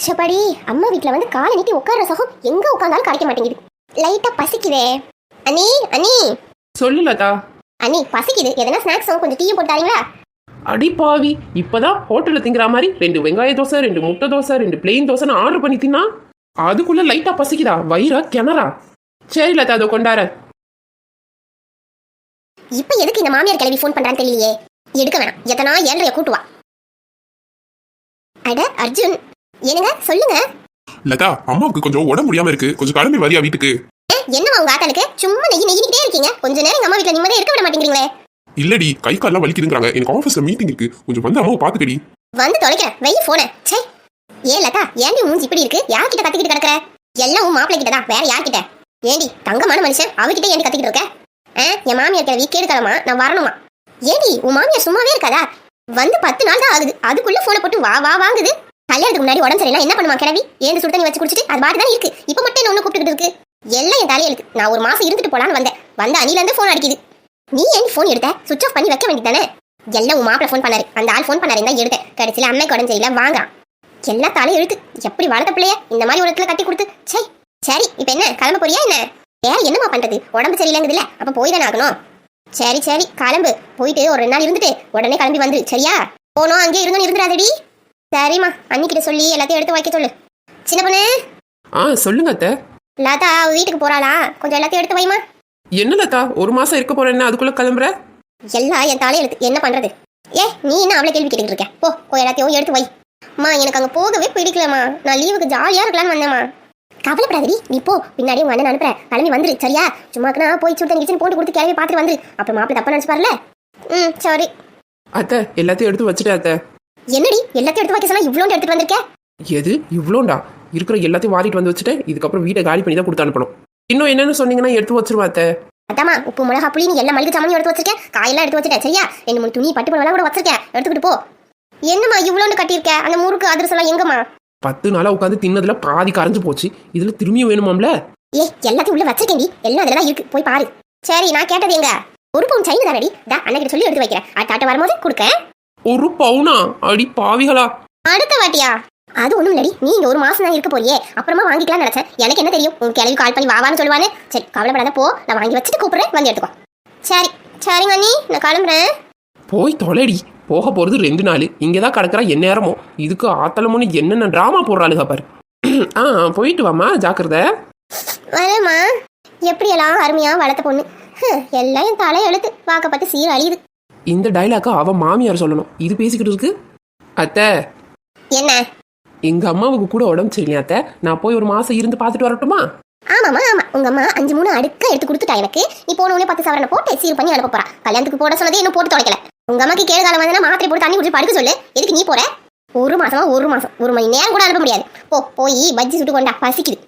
ஷபாடி, அம்மா வீட்ல வந்து காலை நீட்டி உட்கார்ற சகம் எங்க உட்கார்ந்தாலும் கிடைக்க மாட்டேங்குது. லைட்டா பசிக்குதே. அண்ணி அண்ணி சொல்லு லதா. அண்ணி பசிக்குது, எதனா ஸ்நாக்ஸ் கொஞ்சம் டீயும் போட்டு தரீங்களா? அடி பாவி, இப்பதான் ஹோட்டல்ல திங்கிற மாதிரி 2 வெங்காய தோசை, 2 முட்டை தோசை, 2 பிளெயின் தோசைன்னு ஆர்டர் பண்ணி தின்னா அதுக்குள்ள லைட்டா பசிக்குதா? வயிறா கிணறா? சரி லதா, அதை கொண்டார. இப்ப எதுக்கு இந்த மாமியார் கிளவி ஃபோன் பண்றான்னு தெரியலையே. எடுக்க வேணாம், எத்தனா 7:30 கூட்டுவா. அட அர்ஜுன், என்னங்க சொல்லுங்க. லதா, அம்மாவுக்கு கொஞ்சம் உடம்பு முடியாம இருக்கு, கொஞ்சம் கிளம்பி வரியா வீட்டுக்கு? என்னவா உங்க ஆத்தாளுக்கு சும்மா நெய்யிட்டே இருக்கீங்க? கொஞ்ச நேரம் எங்க அம்மா வீட்ல நிம்மதியா இருக்க விட மாட்டேங்கிறீங்களே. இல்லடி, கை கால்லாம் வலிக்குதுங்கறாங்க, எனக்கு ஆபீஸ்ல மீட்டிங் இருக்கு, கொஞ்சம் வந்து அம்மாவை பாத்துக்கடி. வந்து தொலைக்கிறேன், வெய் போன. சே, ஏன் லதா, ஏன்டி மூஞ்சி இப்படி இருக்கு? யார்கிட்ட கத்திக்கிட்டு கிடக்குற? எல்லாம் உன் மாப்பிள்ளை கிட்ட தான், வேற யார்கிட்ட? ஏண்டி தங்கமான மனுஷன், அவகிட்ட ஏண்டி கத்திக்கிட்டு இருக்க? என் மாமியார் கிட்ட வீக் கேடுக்கலாமா? நான் வரணுமா? ஏண்டி உன் மாமியார் சும்மாவே இருக்காதா? வந்து 10 நாள் தான் ஆகுது, அதுக்குள்ள போனை போட்டு வா வா வாங்குது. கல்யாணத்துக்கு முன்னாடி உடம்பு சரியில்லை என்ன பண்ணுமா கிளவி? ஏன் சுடு தண்ணி வச்சு குடிச்சிட்டு அது பாட்டு தான் இருக்கு. இப்ப மட்டும் என்ன ஒண்ணு கூப்பிட்டு இருக்கு? எல்லாம் என் தலையெழுத்து. நான் ஒரு மாசம் இருந்துட்டு போலான்னு வந்த அணில இருந்து போன் அடிக்குது. நீ ஏன் போன் எடுத்த? சுவிட்ச் ஆஃப் பண்ணி வைக்க வேண்டியதானே? எல்லாம் உன் மாப்பிள்ள போன் பண்ணாரு, அந்த ஆள் போன் பண்ணாரு தான் எடுத்தேன். கடைசியில அம்மைக்கு உடம்பு சரியில்லை வாங்குறான். எல்லா தலையும் எழுத்து. எப்படி வளர்த்த பிள்ளைய இந்த மாதிரி ஒரு இடத்துல கட்டி கொடுத்து. சரி சரி, இப்ப என்ன கிளம்ப போறியா என்ன? வேற என்னமா பண்றது? உடம்பு சரியில்லைங்குதுல, அப்ப போய் தானே ஆகணும். சரி சரி கிளம்பு, போயிட்டு ஒரு 2 நாள் இருந்துட்டு உடனே கிளம்பி வந்து சரியா? போனோம் அங்கே இருந்தோம் இருந்துடாதடி. சரிம்மா, அன்னிக்கிட்ட சொல்லி எல்லாத்தையும் எடுத்து வைக்க சொல்லு. சின்ன பொண்ணு. சொல்லுங்க அத்தை. லதா வீட்டுக்கு போறாளா? கொஞ்சம் எல்லாத்தையும் எடுத்து வைமா. என்ன லதா, ஒரு மாசம் இருக்க போறேன்னா அதுக்குள்ள கிளம்புற? எல்லாம் என் தலையெழுத்து, என்ன பண்றது? நீ என்ன அவளை கேள்வி கேட்டுக்கிட்டு இருக்க? போ எல்லாத்தையும் எடுத்து வை. அம்மா எனக்கு அங்க போகவே பிடிக்கலம்மா, நான் லீவுக்கு ஜாலியா இருக்கலாம்னு வந்தேம்மா. கவலைப்படாதடி, நீ போ, பின்னாடி உங்க அண்ணன் அனுப்புற, கிளம்பி வந்துரு சரியா? சும்மாக்குனா போய் சுடு தண்ணி கிச்சன் போட்டு கொடுத்து கிளம்பி பார்த்துட்டு வந்துரு. அப்புறம் மாப்பிள்ள தப்பா நினைச்சுப்பாருல. சரி அத்தை, எல்லாத்தையும் எடுத்து வச்சுட்டேன் அத்தை. என்னடி எல்லாத்தையும் எடுத்து வைக்க சொன்னா இவ்வளோண்டு எடுத்துட்டு வந்திருக்க? எது இவ்வளோண்டா? இருக்கிற எல்லாத்தையும் வாரிட்டு வந்து வச்சுட்டேன். இதுக்கப்புறம் வீட்டை காலி பண்ணி தான் கொடுத்து அனுப்பணும். இன்னும் என்னன்னு சொன்னீங்கன்னா எடுத்து வச்சிருவா அத்தை. அதாம்மா, உப்பு மிளகா புளி நீ எல்லா மளிகை சாமானும் எடுத்து வச்சிருக்கேன், காயெல்லாம் எடுத்து வச்சுட்டேன் சரியா? 2-3 துணி பட்டு பழம் கூட வச்சிருக்கேன், எடுத்துக்கிட்டு போ. என்னம்மா இவ்வளோண்டு கட்டியிருக்க? அந்த முறுக்கு அதிரசம் எங்கம்மா? 10 நாளா உட்காந்து தின்னதுல பாதி கரைஞ்சு போச்சு, இதுல திரும்பியும் வேணுமாம்ல? எல்லாத்தையும் உள்ள வச்சிருக்கேன்டி, எல்லாம் அதுல தான் இருக்கு, போய் பாரு. சரி, நான் கேட்டது எங்க? 1 பவுன் செயின் தானடி, அண்ணகிட்ட சொல்லி எடுத்து வைக்கிறேன், அட்டாட்ட வரும்போது கொடுக்க. 1 பவுனா? அடி பாவிகளா! அடுத்த வாட்டியா? அது ஒண்ணும் இல்லடி, நீ இங்க 1 மாசம் தான் இருக்க போறியே, அப்புறமா வாங்கிக்கலாம் நினைச்சேன். எனக்கு என்ன தெரியும், உன் கிளவி கால் பண்ணி வாவான்னு சொல்லுவானு. சரி கவலைப்படாத, போ, நான் வாங்கி வச்சுட்டு கூப்பிடுறேன், வந்து எடுத்துக்கோ. சரி சரிங்க அண்ணி, நான் கிளம்புறேன். போய் தொலைடி, போக போறது 2 நாள், இங்கதான் கிடக்குறா என் நேரமோ. இதுக்கு ஆத்தலமுன்னு என்னென்ன டிராமா போடுறாளுக பாரு. போயிட்டு வாமா, ஜாக்கிரதை. வரேம்மா. எப்படியெல்லாம் அருமையா வளர்த்த பொண்ணு, எல்லாம் என் தலை எழுத்து, வாக்கப்பட்டு சீர் அழியுது. இந்த டைலாக்கா அவ மாமியார் சொல்லணும், இது பேசிக்கிட்டு இருக்கு. அத்தை, என்ன? எங்க அம்மாவுக்கு கூட உடம்பு சரியில்லையா அத்தை, நான் போய் 1 மாசம் இருந்து பார்த்துட்டு வரட்டுமா? ஆமாமா ஆமா, உங்க அம்மா 5-3 அடுக்க எடுத்து கொடுத்துட்டா எனக்கு. நீ போன உடனே 10 சவரனை போட்டு சீர் பண்ணி அனுப்ப போறா. கல்யாணத்துக்கு போட சொன்னதே இன்னும் போட்டு தொலைக்கல. உங்க அம்மாக்கு கேடு காலம் வந்தா மாத்திரை போட்டு தண்ணி குடிச்சு படுக்க சொல்லு. எதுக்கு நீ போற? 1 மாசம் 1 மணி நேரம் கூட அனுப்ப முடியாது. போய் பஜ்ஜி சுட்டு கொண்டா, பசிக்குது.